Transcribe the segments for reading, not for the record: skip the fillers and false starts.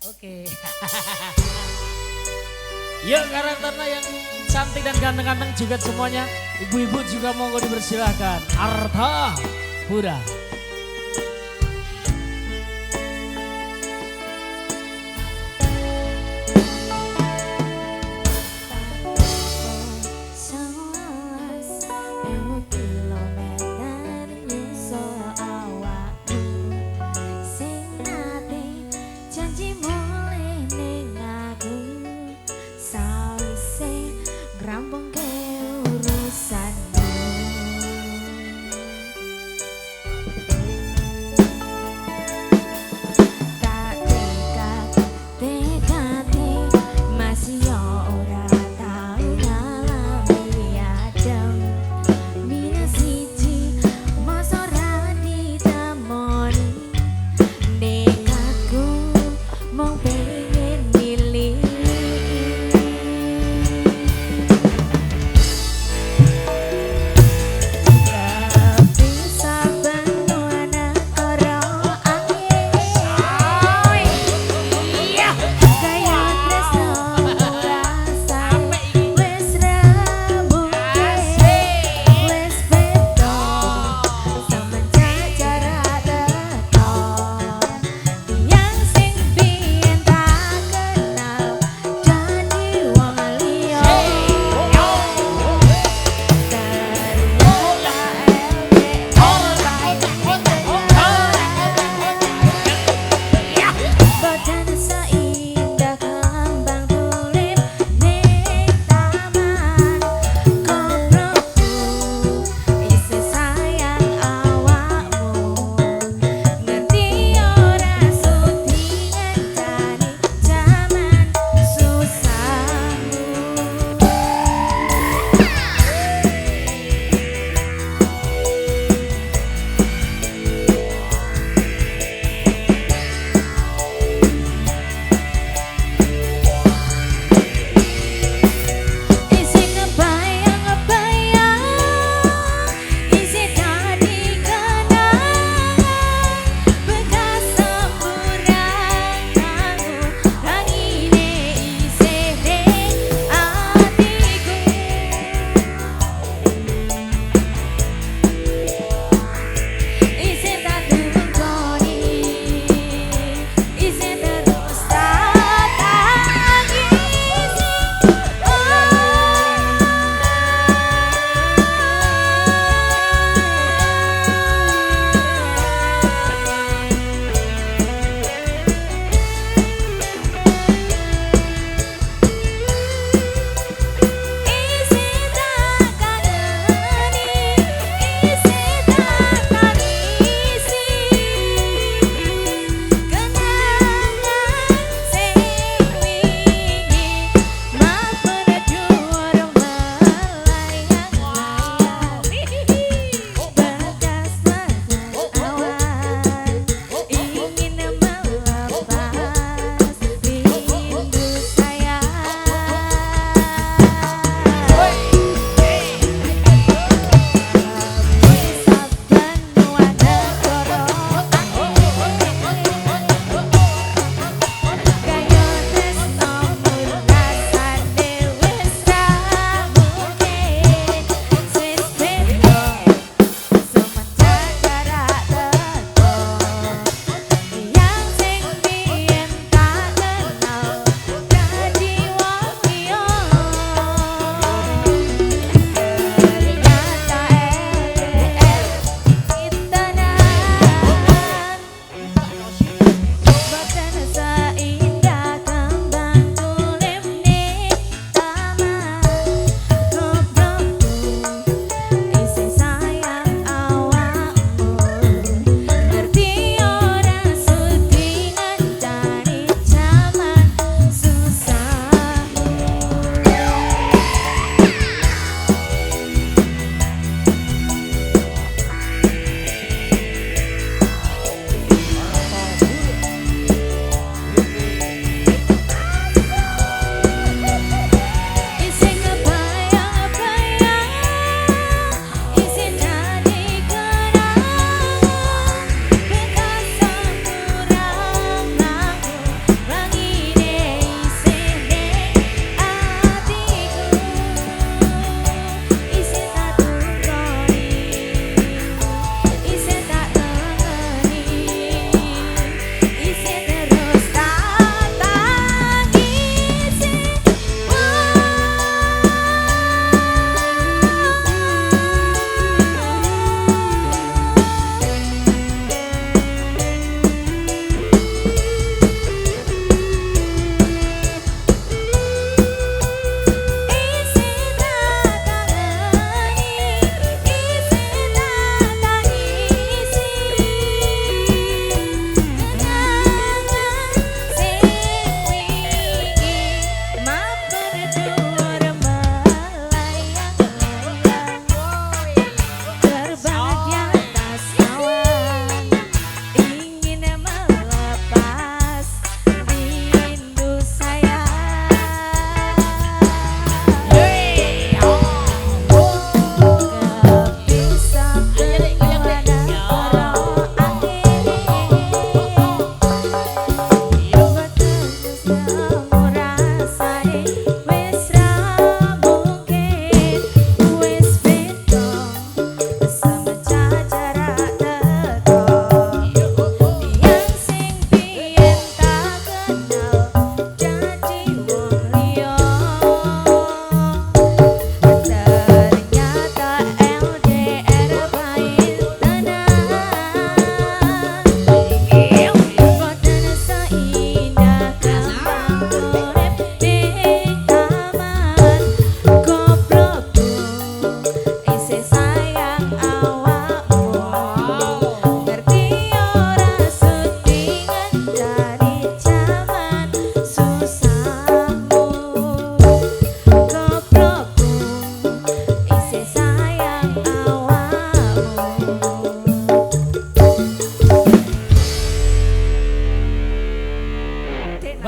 Oke. Yuk karakternya yang cantik dan ganteng-ganteng juga semuanya. Ibu-ibu juga monggo dipersilahkan. Arta Pura. Rampung ke urusanmu.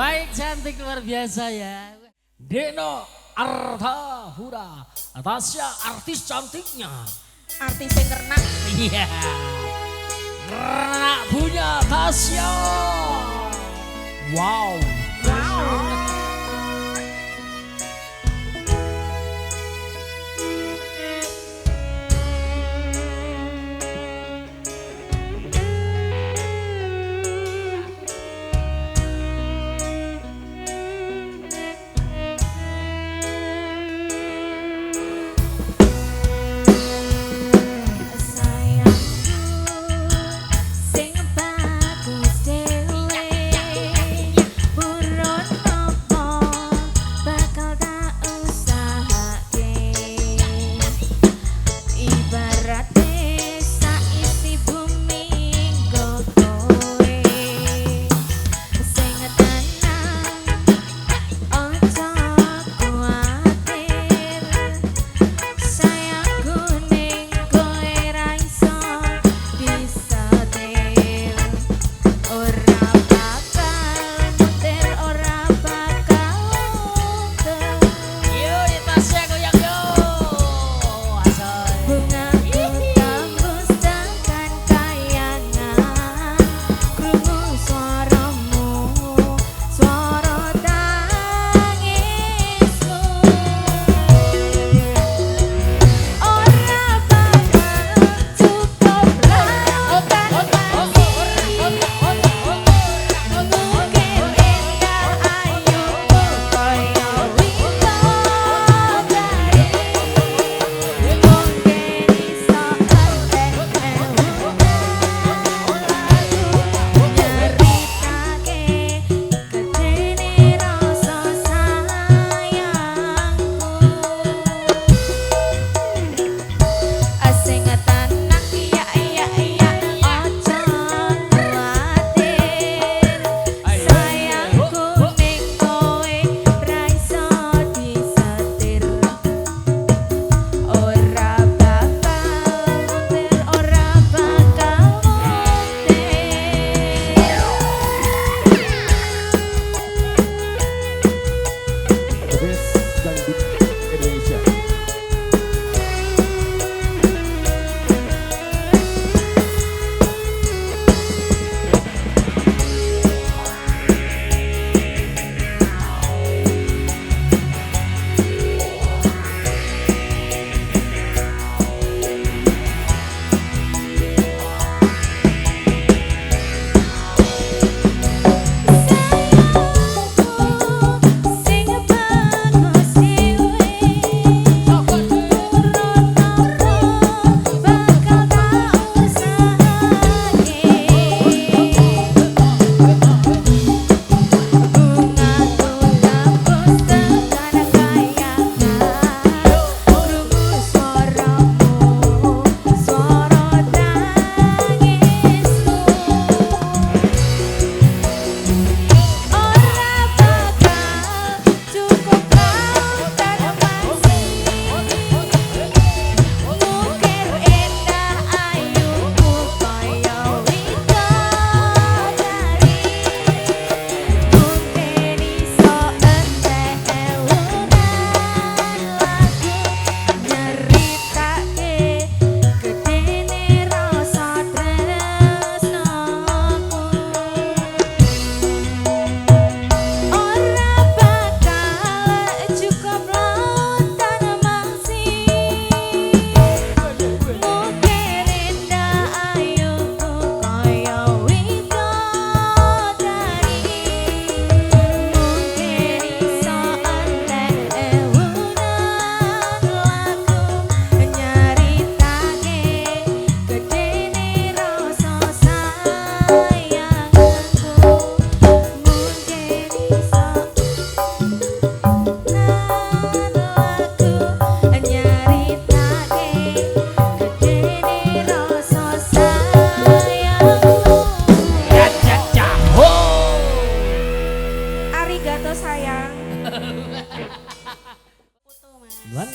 Baik, cantik luar biasa ya. Deno Artahura, Tasya artis cantiknya. Artis yang ngernak. Iya. Ngernak punya Tasya. Wow.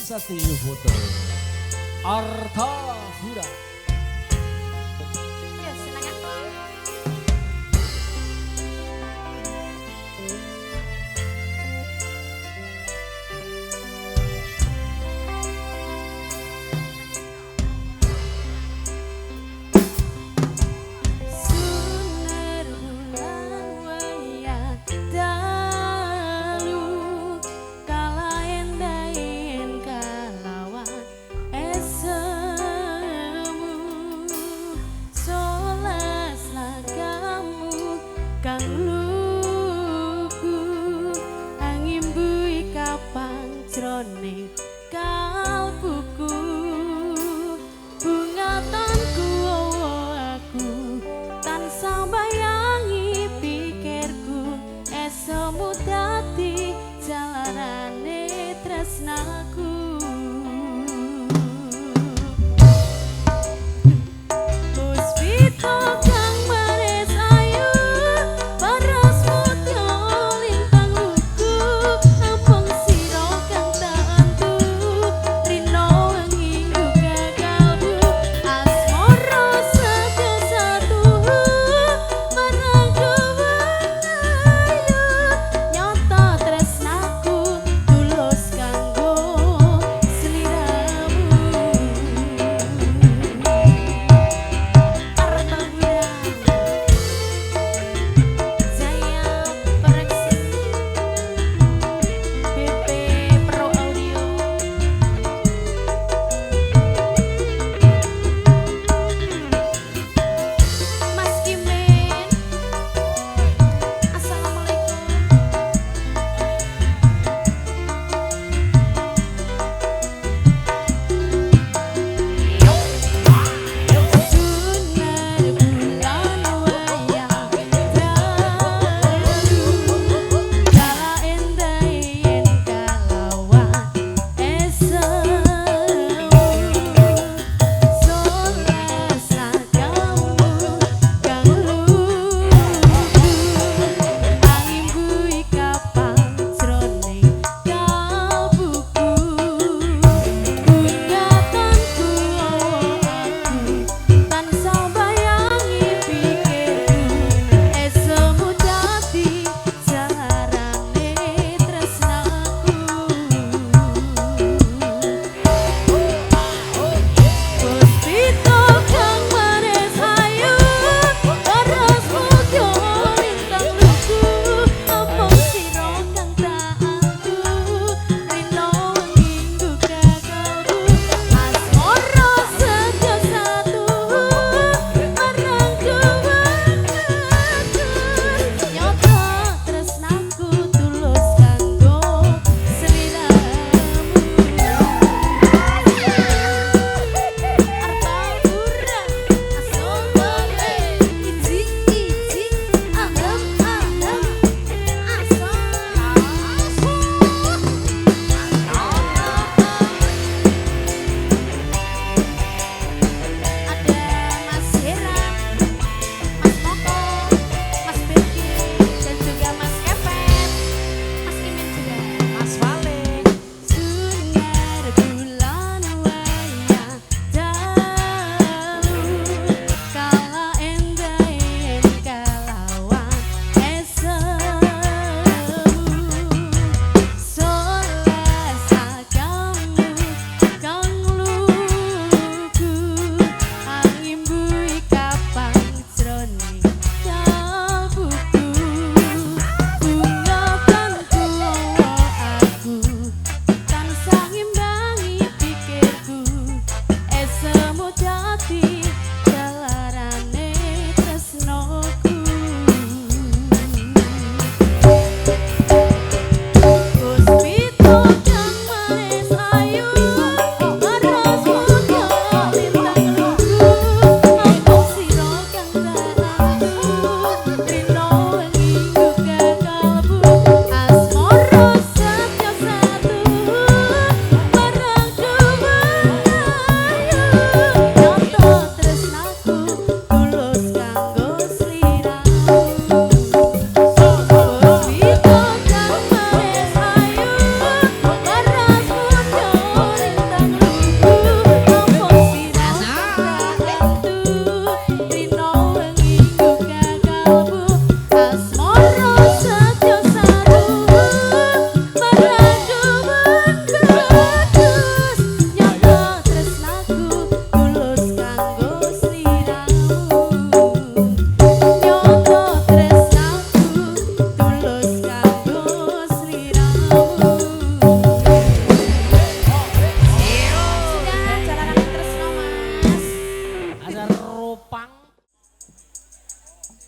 Sati foto Artahura. Ya, senang ya. Esemu dadi jalarane tresnaku. Puspito kang manis ayu, paras mutya lintang lugu, ampung sira kang tantu, rino wengi uga kalbu, asmara saja satu, marang ayu, nyata tresnaku tulus kanggo sliramu.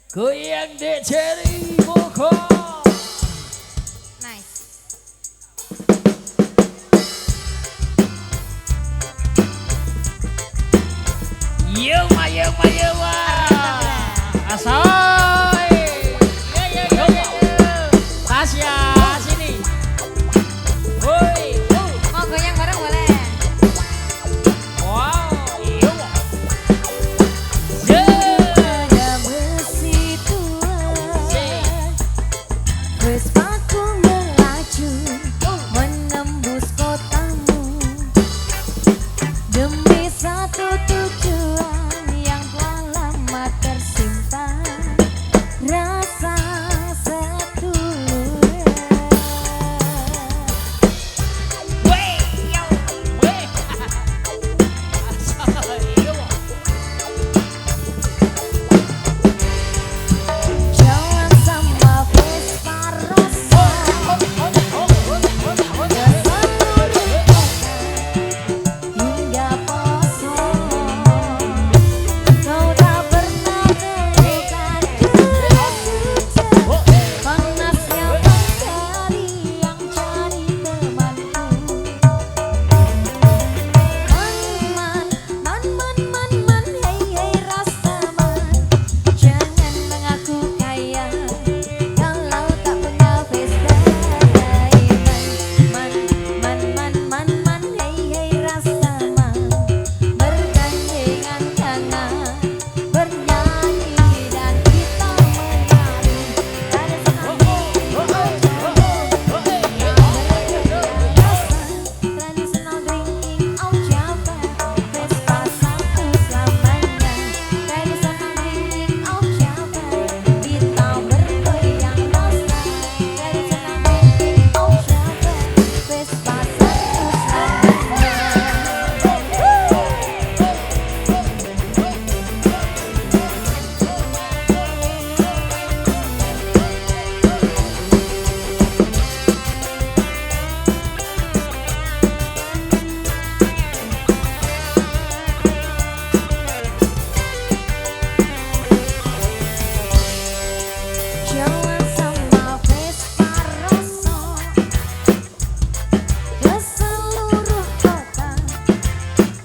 Goyang Dek Cherry Bogor. Nice. Yeuma yeuma yeuma. Asoy. Yo yo yo. Pas Vespaku melaju menembus kotamu demi satu tujuan yang telah lama tersimpan, rasa setulur. Jalan sama Vespa Rosso hingga Pelosok. Kau tak pernah temukan deras hujan, panasnya mentari yang cari temanku. Man, hey hey Rastaman, jangan mengaku kaya kalau tak punya Vespa. Man, hey hey Rastaman, bergandengan tangan, bernyanyi dan kita menari. Traditional drinking out Java, Vespa satu selamanya. Traditional drinking out Java, kita bergoyang rasa. Traditional drinking out Java, Vespa satu selamanya. Jalan sama Vespa Rosso ke seluruh kota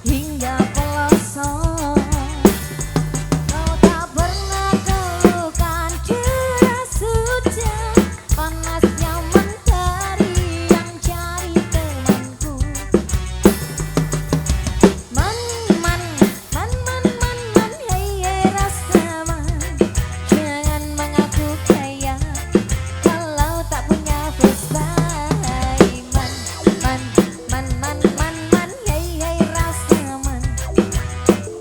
hingga Pelosok. Kau tak pernah temukan deras hujan, panasnya mentari yang cari temanku. Man, hey hey Rastaman, jangan mengaku kaya kalau tak punya Vespa. Man, hey hey Rastaman,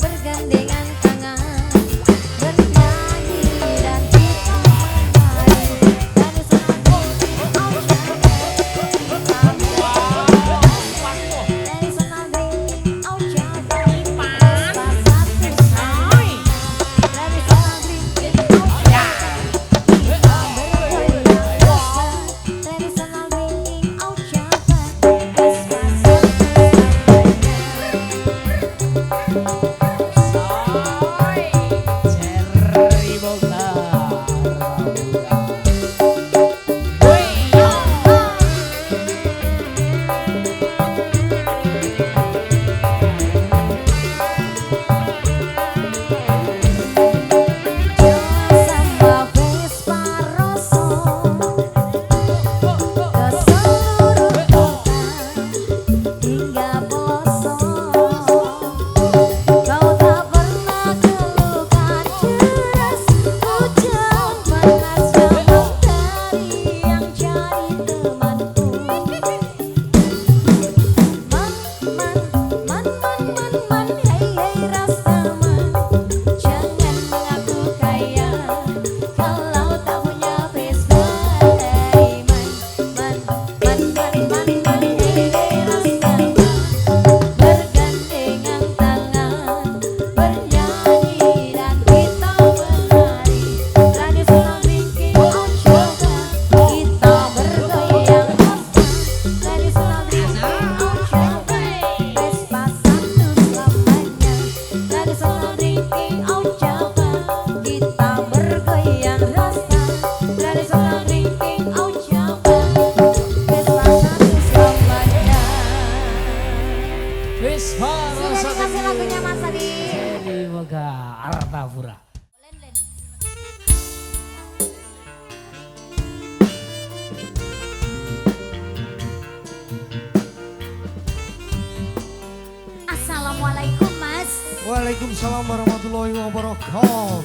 bergandengan tangan, bernyanyi dan kita menari. Traditional drinking out Java, traditional drinking out Java, Vespa satu selamanya. Traditional drinking out Java, kita bergoyang rasa. Traditional drinking out Java, Vespa satu Cherry Bogor. Jalan sama Vespa Rosso ke seluruh kota hingga Pelosok. Kau tak pernah temukan deras hujan, panasnya mentari yang cari temanku. Man, hey hey Rastaman, jangan mengaku kaya kalau tak punya Vespa. Man, hey hey Rastaman, bergandengan tangan, bernyanyi dan kita menari. Traditional drinking out Java, kita bergoyang rasa. Traditional drinking out Java, Vespa satu selamanya. Traditional drinking out Java, kita bergoyang rasa. Traditional drinking out Java, Vespa satu selamanya. Vespa Sudah Rosso dikasih lagunya Mas Adi. Cherry Bogor, Artapura. Assalamualaikum Mas. Waalaikumsalam warahmatullahi wabarakatuh.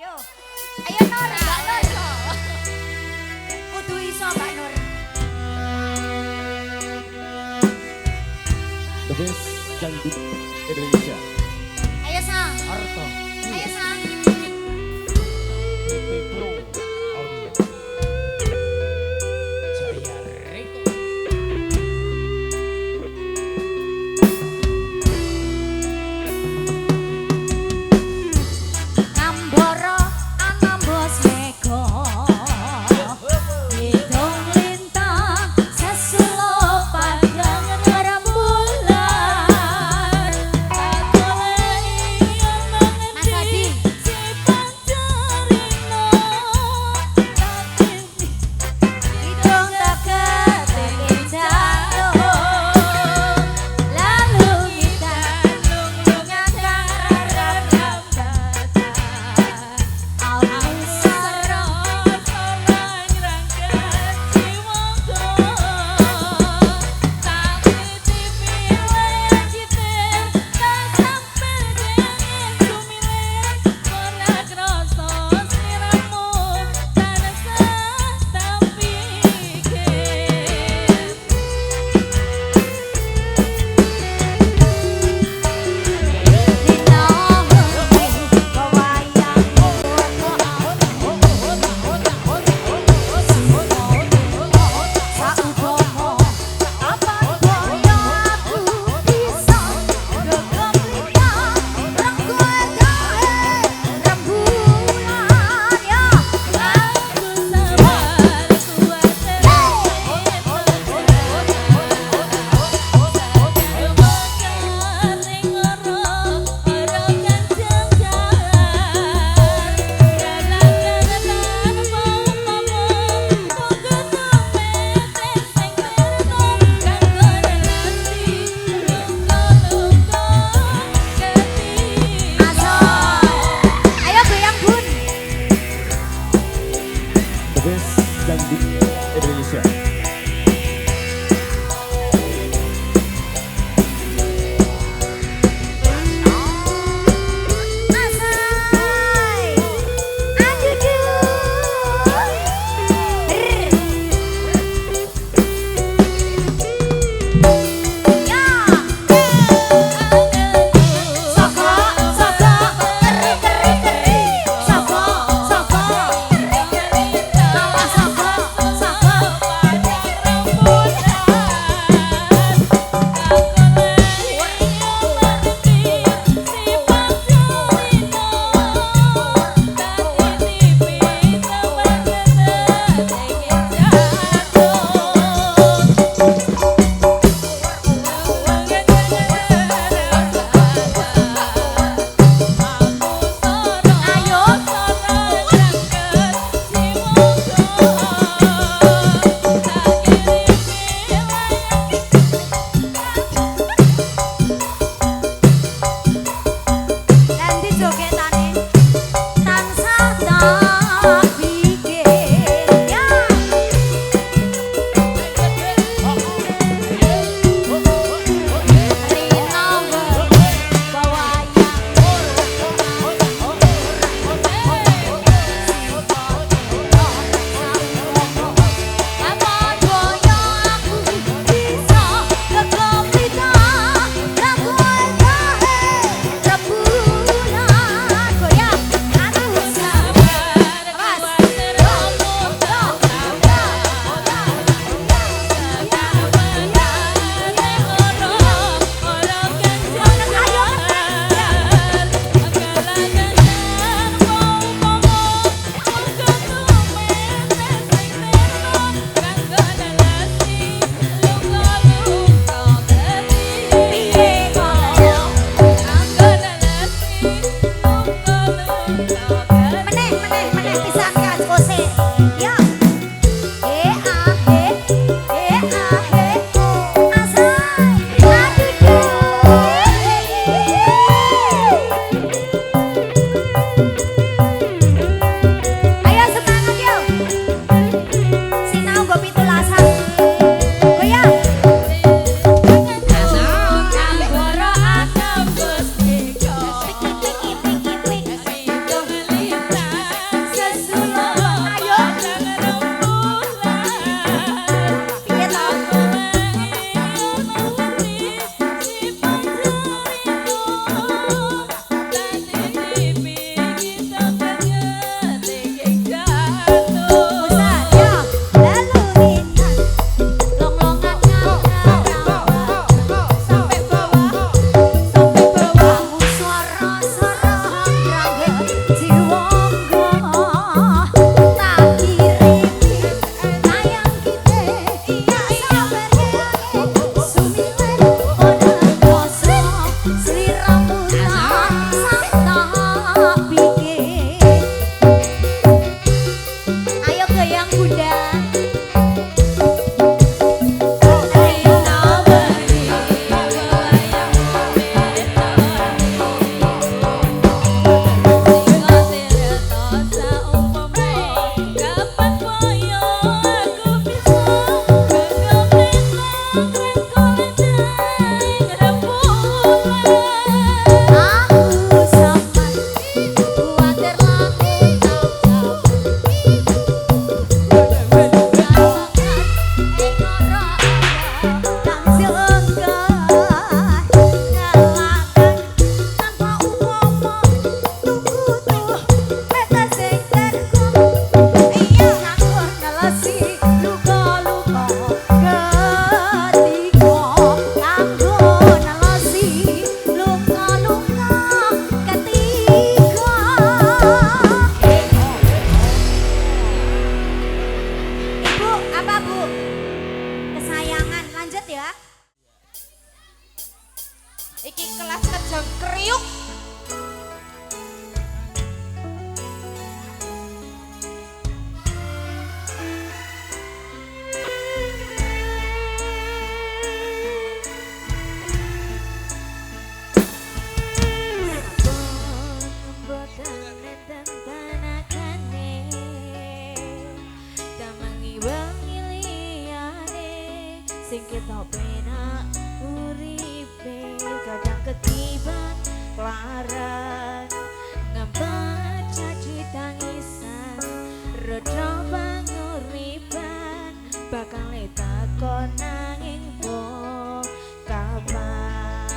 Ayo. Ayo Nur, Mbak Nur. Kudu iso Mbak Nur. The best dangdut Indonesia. Ayo Sang. Arto. Ayo Sang. PP Pro Audio. Jaya Reko. Ngambara anambos mega Hidung lintang sesulo padang rembulan Kakole yang Mas Adi. si pancerino Hidung tak ketingin jatuh Lalu kita lunglungan karang data Aku serot solang rangkat jiwaku Tapi dipilih jitir Tak sampai dengan sumilir Pernah kroso sliramu Tak rasa tak pikir Ayo goyang bun. The best dangdut Indonesia. Asai. Adudu. Ya. Soko, soko, teri, teri, teri. Soko, soko. Mama soko, soko. Nanti jogetane tansah tak pikir ya. Rino bawayang apa doyo aku bisa kekomplita lagu jahe rembulan goyang aku sabar kuat meneh meneh meneh pisan kas kose ya asai ayo semangat yo sinau nggo pitulasan goyang Asam sing kita penak uripe kadang ketiban kelaran ngembat jadi tangisan redo panguripan bakal takon nanging po kapan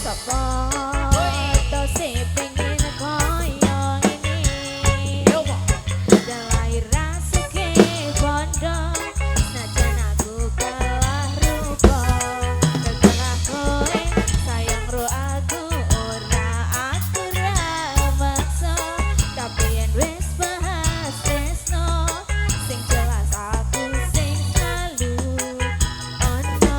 sapa to sing pengen koyo ngene Dalai rasuke bondo najan aku kalah rupa kekelah kowe sayang ro aku ora aku ra maksa tapi yen wis bahas tresno sing jelas aku sing selalu ono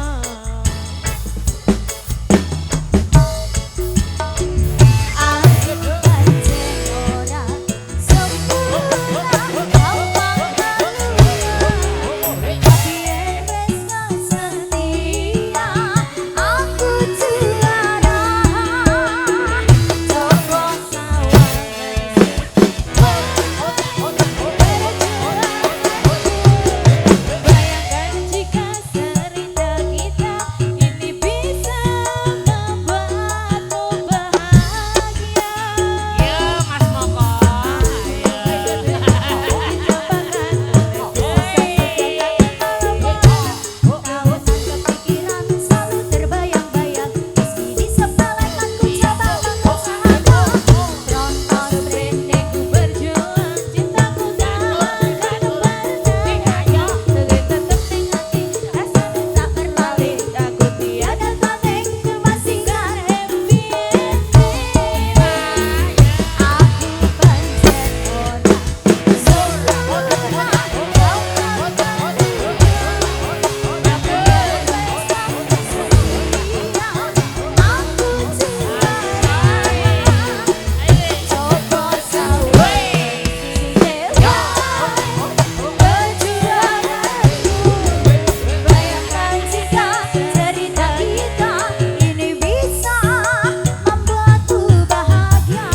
aku pancen ora sempurna gampang kaluan tapi yen wis setia aku juara coba bayangkan jika cerita kita ini bisa membuatmu bahagia Ya Mas Moko. Kawasan kepikiran selalu terbayang-bayang meski di sepelekan ku coba mengusahakan Tronton trending ku berjuang cintaku tak akan pernah Tegak tetap di hati rasanya tak berpaling Aku tiada tanding kemasingkan happy ending Aku pancen ora sempurna gampang kaluan tapi yen wis setia aku juara coba sawe dewa perjuanganku bayangkan jika cerita kita ini bisa membuatku bahagia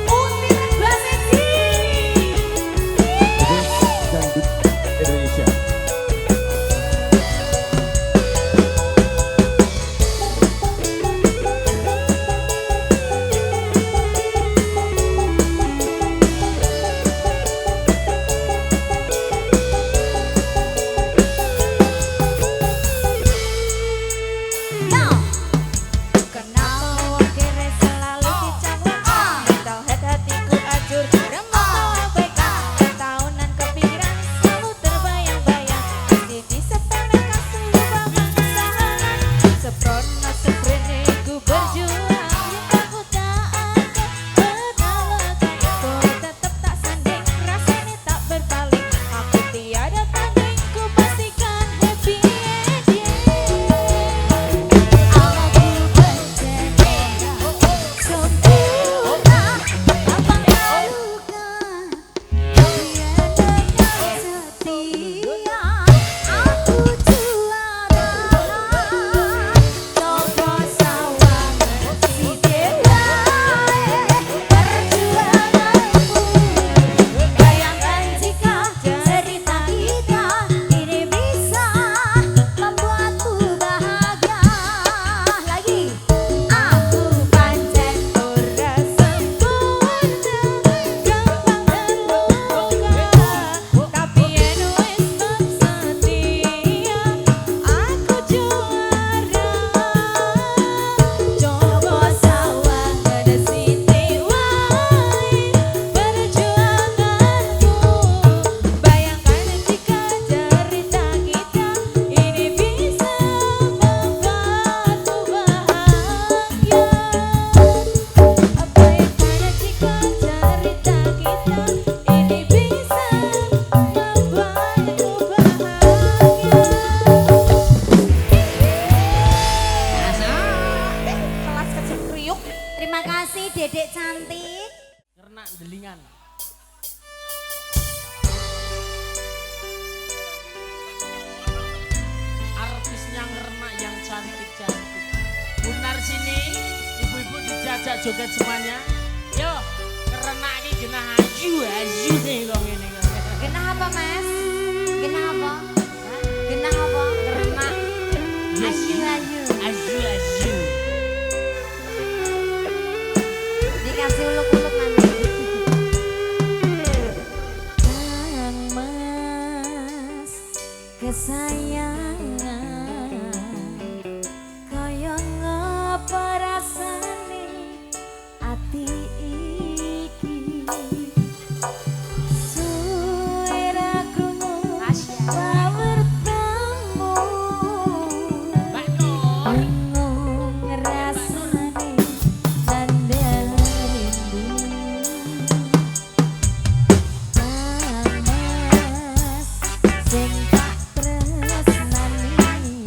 Unit Basiti The Best Dangdut Indonesia. Yo! Kenapa kira selalu kecanggungan Mental head hatiku acur remuk abaikan Ketahunan kepikiran selalu terbayang-bayang Meski di sepelekan seluruh bangsahan Seprono seprene ku berjuang Cintaku tak akan pernah lekang Kau tetap tak sanding rasanya tak berpaling Aku tiada tanding ku pastikan happy ending Aku pancen ora sempurna gampang kalukan tapi yen wis setia aku juara coba sawangan si dewa perjuanganku bayangkan jika cerita kita ini bisa membuatku bahagia lagi aku pancen ora sempurna gampang terluka tapi yen wis setia aku juara coba sawangan si dewa perjuanganku bayangkan jika cerita kita ini bisa membuatku bahagia bayangkan jika cerita kita ini bisa membuatku bahagia kelas kecil kriuk terima kasih dedek cantik Kernak delingan. Artisnya ngernak yang cantik-cantik. Bunar sini, ibu-ibu diajak joget semuanya. Yo, karena ini genah ayu nih kok ngene kok. Genah apa Mas? Genah apa? Genah apa? Karena Ayu. Dikasih uluk-uluk nanti. Kang Mas kesayangan kaya ngapa rasane ati iki suwe ra krungu pawertamu Mbak Nur. bingung rasane tanda rindu Kang Mas sing tak tresnani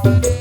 Thank you.